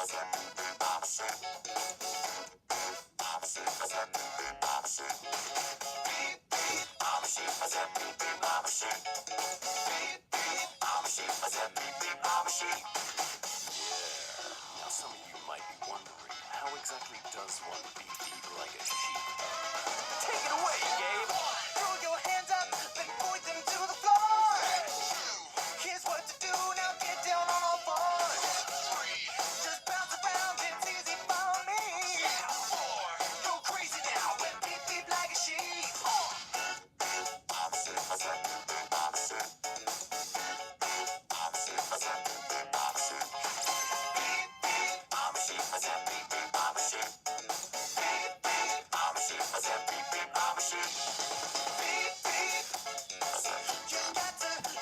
Now some of you might be wondering, how exactly does one beep like a sheep? Take it away, Gabe! Throw your hands up and point them to the floor. Here's what to do, now get down on all fours. Just bounce around, it's easy for me. Go crazy now and beep beep like a sheep.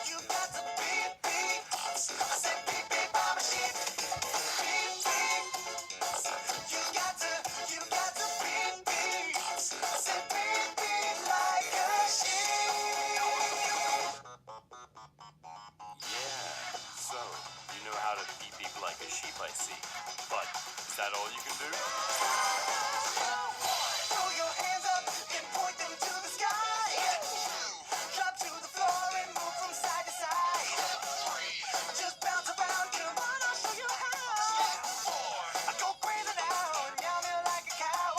You got to beep beep. I said beep beep, I'm a sheep. Beep beep. You got to beep beep. I said beep beep like a sheep. Yeah, so, you know how to beep like a sheep, I see. But, is that all you can do? Throw your hands up and point them to the sky. Drop to the floor and move from side to side. Just bounce around, come on, I'll show you how. I go crazy now, meow meow like a cow.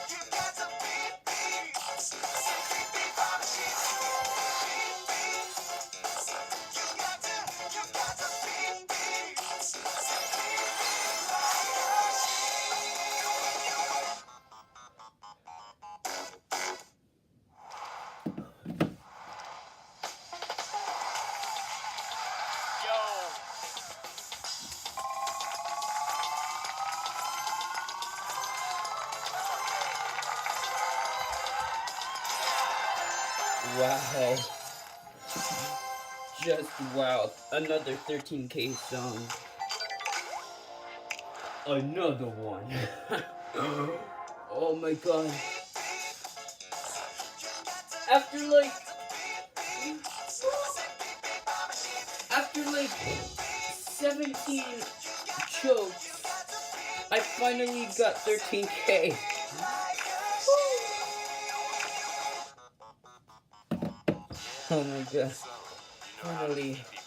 You got to beep beep. Say beep beep, I'm a sheep. Beep beep. You got to beep beep. Say beep beep like a sheep. Yo! Wow. Just wow. Another 13K song. Another one. Oh my god. After like 17 chokes, I finally got 13K. Oh my god. So, you know how to Finally. beep